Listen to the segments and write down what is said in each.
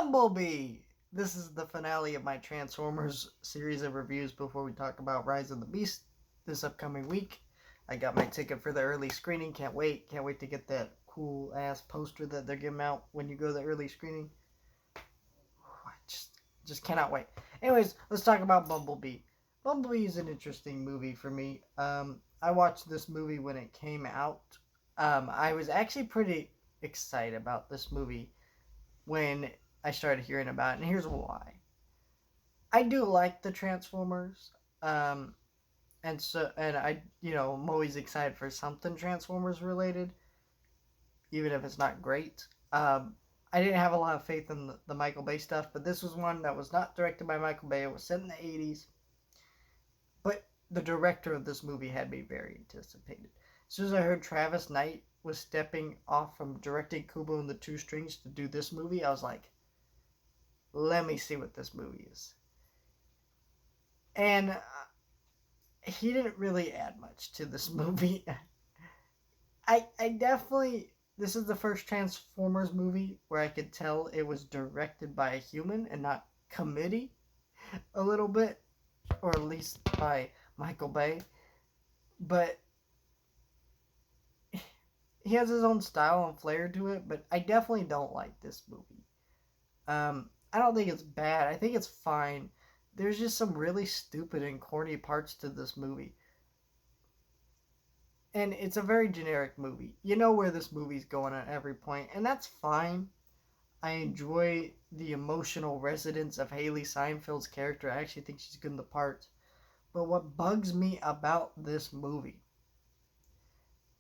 Bumblebee! This is the finale of my Transformers series of reviews before we talk about Rise of the Beast this upcoming week. I got my ticket for the early screening. Can't wait. Can't wait to get that cool ass poster that they're giving out when you go to the early screening. I just cannot wait. Anyways, let's talk about Bumblebee. Bumblebee is an interesting movie for me. I watched this movie when it came out. I was actually pretty excited about this movie when I started hearing about it, and here's why. I do like the Transformers, I'm always excited for something Transformers related, even if it's not great. I didn't have a lot of faith in the Michael Bay stuff, but this was one that was not directed by Michael Bay. It was set in the 80s, but the director of this movie had me very anticipated. As soon as I heard Travis Knight was stepping off from directing Kubo and the Two Strings to do this movie, I was like, let me see what this movie is. And he didn't really add much to this movie. I definitely, this is the first Transformers movie where I could tell it was directed by a human and not committee a little bit, or at least by Michael Bay. But he has his own style and flair to it, but I definitely don't like this movie. I don't think it's bad. I think it's fine. There's just some really stupid and corny parts to this movie. And it's a very generic movie. You know where this movie's going at every point, and that's fine. I enjoy the emotional resonance of Haley Steinfeld's character. I actually think she's good in the part. But what bugs me about this movie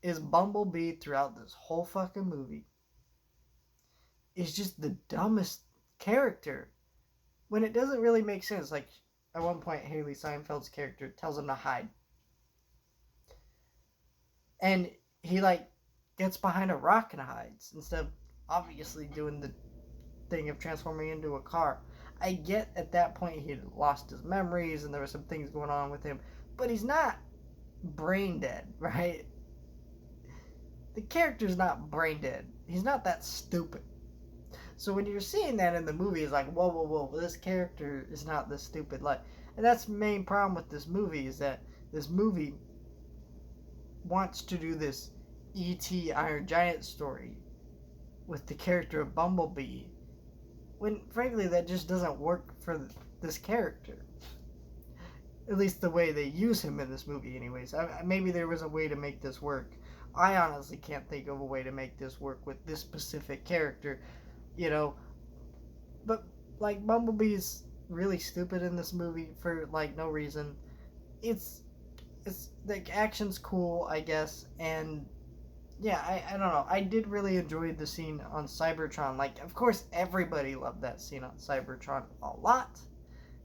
is Bumblebee throughout this whole fucking movie is just the dumbest character when it doesn't really make sense. Like, at one point, Haley Steinfeld's character tells him to hide. And he, gets behind a rock and hides instead of obviously doing the thing of transforming into a car. I get at that point he had lost his memories and there were some things going on with him, but he's not brain dead, right? The character's not brain dead. He's not that stupid. So when you're seeing that in the movie, it's like, whoa, this character is not this stupid. And that's the main problem with this movie, is that this movie wants to do this E.T. Iron Giant story with the character of Bumblebee, when frankly that just doesn't work for this character. At least the way they use him in this movie anyways. Maybe there was a way to make this work. I honestly can't think of a way to make this work with this specific character, But, Bumblebee's really stupid in this movie for, no reason. It's the action's cool, I guess, and, yeah, I don't know. I did really enjoy the scene on Cybertron. Of course, everybody loved that scene on Cybertron a lot.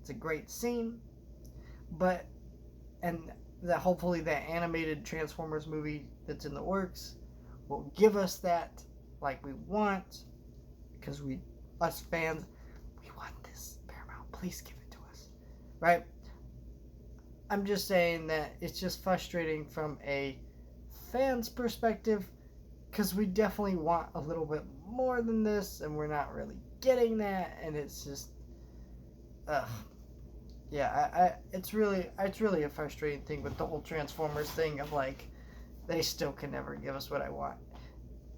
It's a great scene, and that hopefully that animated Transformers movie that's in the works will give us that like we want, because us fans, we want this. Paramount, please give it to us, right? I'm just saying that it's just frustrating from a fan's perspective, because we definitely want a little bit more than this, and we're not really getting that, and it's just, yeah, it's really a frustrating thing with the whole Transformers thing of they still can never give us what I want.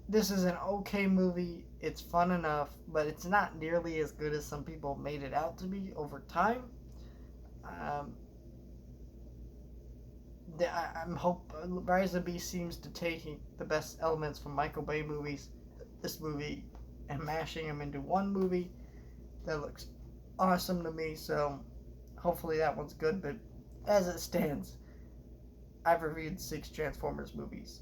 This is an okay movie. It's fun enough, but it's not nearly as good as some people made it out to be over time. I'm hope Rise of the Beast seems to take the best elements from Michael Bay movies, this movie, and mashing them into one movie that looks awesome to me. So hopefully that one's good. But as it stands, I've reviewed 6 Transformers movies.